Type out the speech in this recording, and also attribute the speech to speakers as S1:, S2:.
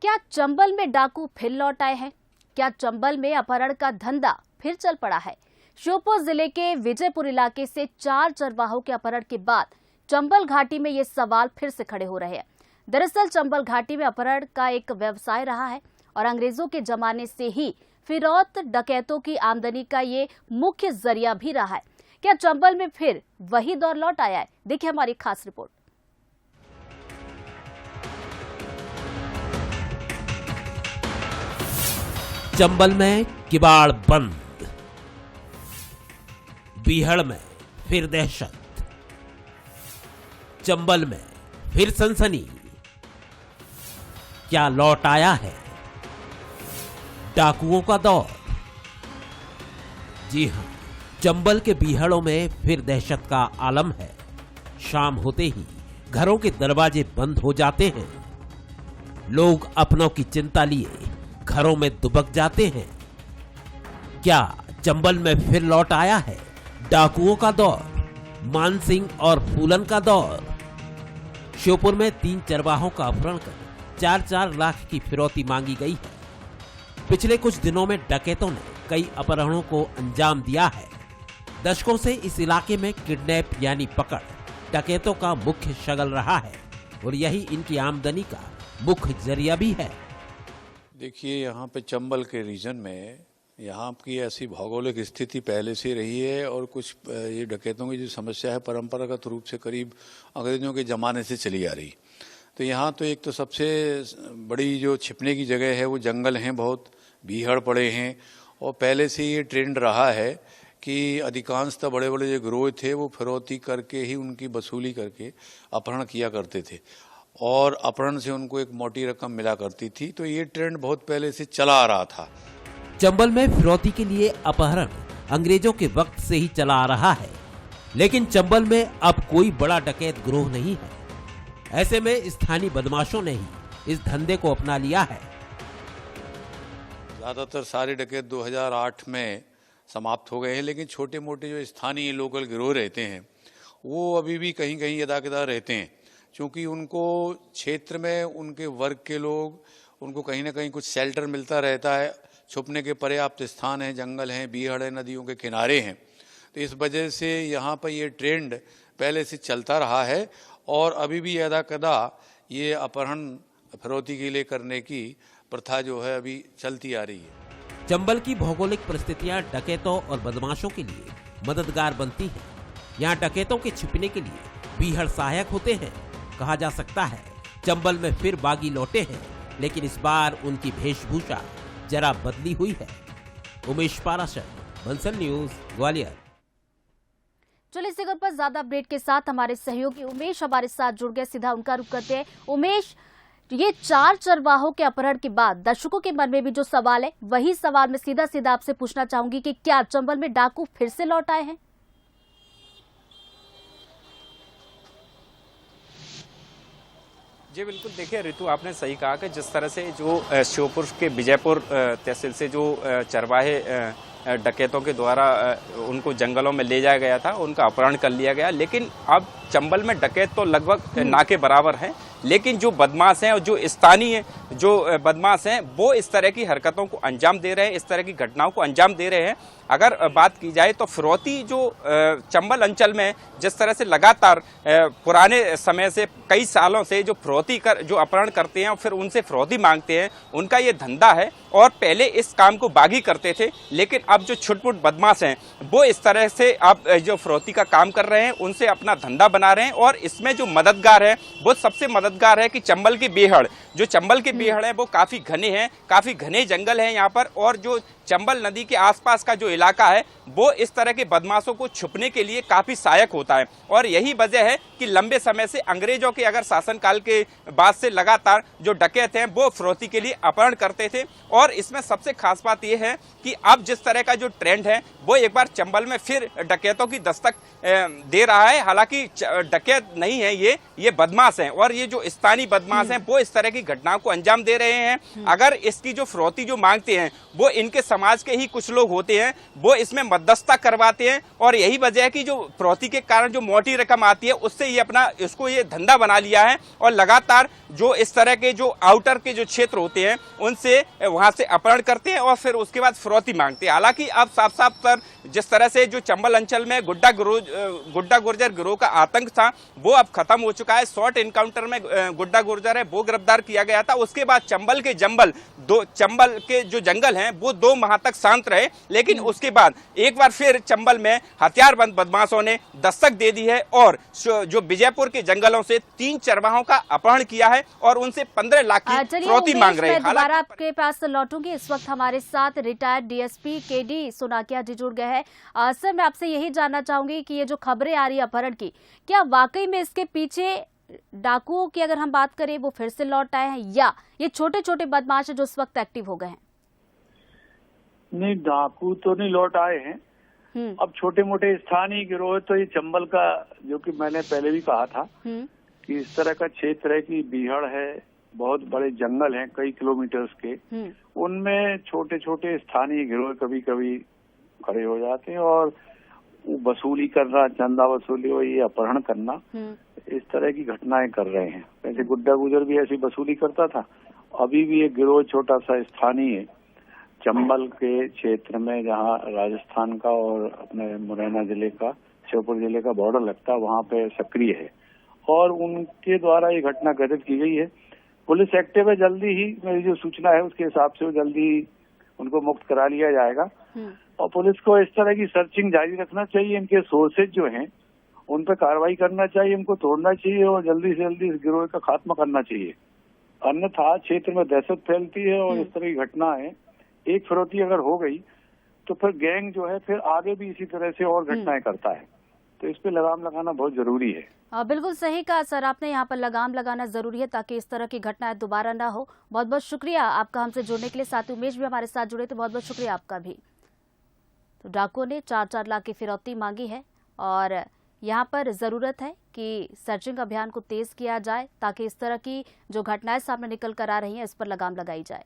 S1: क्या चंबल में डाकू फिर लौट आए हैं? क्या चंबल में अपहरण का धंधा फिर चल पड़ा है? श्योपुर जिले के विजयपुर इलाके से 4 चरवाहों के अपहरण के बाद चंबल घाटी में ये सवाल फिर से खड़े हो रहे हैं। दरअसल चंबल घाटी में अपहरण का एक व्यवसाय रहा है और अंग्रेजों के जमाने से ही फिरौत डकैतों की आमदनी का ये मुख्य जरिया भी रहा है। क्या चंबल में फिर वही दौर लौट आया है? देखिए हमारी खास रिपोर्ट।
S2: चंबल में किबाड़ बंद, बीहड़ में फिर दहशत, चंबल में फिर सनसनी। क्या लौट आया है डाकुओं का दौर? जी हां, चंबल के बीहड़ों में फिर दहशत का आलम है। शाम होते ही घरों के दरवाजे बंद हो जाते हैं। लोग अपनों की चिंता लिए घरों में दुबक जाते हैं। क्या चंबल में फिर लौट आया है डाकुओं का दौर, मानसिंह और फूलन का दौर? श्योपुर में 3 चरवाहों का अपहरण कर 4-4 लाख की फिरौती मांगी गई है। पिछले कुछ दिनों में डकैतों ने कई अपहरणों को अंजाम दिया है। दशकों से इस इलाके में किडनैप यानी पकड़ डकैतों का मुख्य शगल रहा है और यही इनकी आमदनी का मुख्य जरिया भी है।
S3: देखिए, यहाँ पे चंबल के रीजन में यहाँ की ऐसी भौगोलिक स्थिति पहले से रही है और कुछ ये डकैतों की जो समस्या है परंपरागत रूप से करीब अंग्रेजों के ज़माने से चली आ रही। तो यहाँ तो एक तो सबसे बड़ी जो छिपने की जगह है वो जंगल हैं, बहुत बीहड़ पड़े हैं और पहले से ये ट्रेंड रहा है कि अधिकांशतः बड़े बड़े जो गिरोह थे वो फिरौती करके ही उनकी वसूली करके अपहरण किया करते थे और अपहरण से उनको एक मोटी रकम मिला करती थी। तो ये ट्रेंड बहुत पहले से चला आ रहा था।
S2: चंबल में फिरौती के लिए अपहरण अंग्रेजों के वक्त से ही चला आ रहा है, लेकिन चंबल में अब कोई बड़ा डकैत गिरोह नहीं है। ऐसे में स्थानीय बदमाशों ने ही इस धंधे को अपना लिया है।
S3: ज्यादातर सारे डकैत 2008 में समाप्त हो गए हैं, लेकिन छोटे मोटे जो स्थानीय लोकल गिरोह रहते हैं वो अभी भी कहीं कहीं यदा-कदा रहते हैं, क्योंकि उनको क्षेत्र में उनके वर्ग के लोग उनको कहीं ना कहीं कुछ शेल्टर मिलता रहता है, छुपने के पर्याप्त स्थान है, जंगल हैं, बीहड़ है, नदियों के किनारे हैं। तो इस वजह से यहाँ पर ये ट्रेंड पहले से चलता रहा है और अभी भी यदा-कदा ये अपहरण फिरौती के लिए करने की प्रथा जो है अभी चलती आ रही है।
S2: चंबल की भौगोलिक परिस्थितियां डकैतों और बदमाशों के लिए मददगार बनती हैं। यहाँ डकैतों के छिपने के लिए बीहड़ सहायक होते हैं। कहा जा सकता है चंबल में फिर बागी लौटे हैं, लेकिन इस बार उनकी वेशभूषा जरा बदली हुई है। उमेश पाराशर, बंसल न्यूज, ग्वालियर।
S1: चलिए इसी पर ज्यादा अपडेट के साथ हमारे सहयोगी उमेश हमारे साथ जुड़ गए, सीधा उनका रुख करते हैं। उमेश, ये 4 चरवाहों के अपहरण के बाद दर्शकों के मन में भी जो सवाल है वही सवाल मैं सीधा आपसे पूछना चाहूंगी कि क्या चंबल में डाकू फिर से लौट आए हैं?
S4: जी बिल्कुल, देखिए ऋतु, आपने सही कहा कि जिस तरह से जो श्योपुर के विजयपुर तहसील से जो चरवाहे डकैतों के द्वारा उनको जंगलों में ले जाया गया था, उनका अपहरण कर लिया गया, लेकिन अब चंबल में डकैत तो लगभग ना के बराबर हैं, लेकिन जो बदमाश हैं और जो स्थानीय जो बदमाश हैं वो इस तरह की हरकतों को अंजाम दे रहे हैं, इस तरह की घटनाओं को अंजाम दे रहे हैं। अगर बात की जाए तो फिरौती जो चंबल अंचल में जिस तरह से लगातार पुराने समय से कई सालों से जो फिरौती कर जो अपहरण करते हैं और फिर उनसे फिरौती मांगते हैं, उनका ये धंधा है और पहले इस काम को बागी करते थे, लेकिन अब जो छुटपुट बदमाश हैं वो इस तरह से अब जो फिरौती का काम कर रहे हैं, उनसे अपना धंधा बना रहे हैं। और इसमें जो मददगार है वो सबसे मददगार है कि चंबल की बीहड़, जो चंबल के बीहड़ है वो काफी घने हैं, काफी घने जंगल हैं यहाँ पर, और जो चंबल नदी के आसपास का जो इलाका है वो इस तरह के बदमाशों को छुपने के लिए काफी सहायक होता है। और यही वजह है कि लंबे समय से अंग्रेजों के अगर शासनकाल के बाद से लगातार जो डकैत हैं वो फिरौती के लिए अपहरण करते थे। और इसमें सबसे खास बात यह है कि अब जिस तरह का जो ट्रेंड है वो एक बार चंबल में फिर डकैतों की दस्तक दे रहा है। हालांकि डकैत नहीं है, ये बदमाश हैं और ये जो जो स्थानीय बदमाश हैं वो इस तरह की घटनाओं को अंजाम दे रहे हैं। अगर इसकी जो फिरौती जो मांगते हैं वो इनके समाज के ही कुछ लोग होते हैं, वो इसमें मध्यस्थता करवाते हैं और यही वजह है कि जो फिरौती के कारण जो मोटी रकम आती है उससे ये अपना इसको ये धंधा बना लिया है और लगातार जो इस तरह के जो आउटर के जो क्षेत्र होते हैं उनसे वहां से अपहरण करते हैं और फिर उसके बाद फिरौती मांगते हैं। हालांकि अब साफ साफ पर जिस तरह से जो चंबल अंचल में गुड्डा गुर्जर गिरोह का आतंक था वो अब खत्म हो चुका है। शॉर्ट इनकाउंटर में गुड्डा गुर्जर है वो गिरफ्तार किया गया था। उसके बाद चंबल के जो जंगल हैं वो 2 माह तक शांत रहे, लेकिन उसके बाद एक बार फिर चंबल में हथियारबंद बदमाशों ने दस्तक दे दी है और जो विजयपुर के जंगलों से 3 चरवाहों का अपहरण किया है और उनसे 15 लाख की फिरौती मांग रहे हैं।
S1: दोबारा आपके पास लौटूंगी। इस वक्त हमारे साथ रिटायर्ड डीएसपी केडी सोनाकिया जी जुड़ गए हैं। सर, मैं आपसे यही जानना चाहूंगी कि ये जो खबरें आ रही है अपहरण की, क्या वाकई में इसके पीछे डाकुओं की अगर हम बात करें वो फिर से लौट आए हैं या ये छोटे छोटे बदमाश जो इस वक्त एक्टिव हो गए हैं?
S5: नहीं, डाकू तो नहीं लौट आए हैं। अब छोटे मोटे स्थानीय गिरोह तो ये चंबल का, जो कि मैंने पहले भी कहा था कि इस तरह का क्षेत्र है कि बीहड़ है, बहुत बड़े जंगल हैं कई किलोमीटर्स के, उनमें छोटे छोटे स्थानीय गिरोह कभी कभी खड़े हो जाते हैं और वसूली करना, चंदा वसूली हो, ये अपहरण करना, इस तरह की घटनाएं कर रहे हैं। वैसे गुड्डा गुजर भी ऐसी वसूली करता था। अभी भी एक गिरोह छोटा सा स्थानीय चंबल के क्षेत्र में, जहां राजस्थान का और अपने मुरैना जिले का, श्योपुर जिले का बॉर्डर लगता है, वहां पे सक्रिय है और उनके द्वारा ये घटना घटित की गई है। पुलिस एक्टिव है, जल्दी ही मेरी जो सूचना है उसके हिसाब से जल्दी उनको मुक्त करा लिया जाएगा और पुलिस को इस तरह की सर्चिंग जारी रखना चाहिए। इनके सोर्सेज जो हैं उन पर कार्रवाई करना चाहिए, इनको तोड़ना चाहिए और जल्दी से जल्दी इस गिरोह का खात्मा करना चाहिए। अन्यथा क्षेत्र में दहशत फैलती है और इस तरह की घटनाएं, एक फिरौती अगर हो गई तो फिर गैंग जो है फिर आगे भी इसी तरह से और घटनाएं करता है। तो इस पे लगाम लगाना बहुत जरूरी है।
S1: बिल्कुल सही कहा सर आपने, यहाँ पर लगाम लगाना जरूरी है ताकि इस तरह की घटनाएं दोबारा ना हो। बहुत बहुत शुक्रिया आपका हमसे जुड़ने के लिए। साथ ही उमेश भी हमारे साथ जुड़े, तो बहुत बहुत शुक्रिया आपका भी। तो डाकुओं ने 4-4 लाख की फिरौती मांगी है और यहाँ पर जरूरत है कि सर्चिंग अभियान को तेज किया जाए ताकि इस तरह की जो घटनाएं सामने निकल कर आ रही हैं इस पर लगाम लगाई जाए।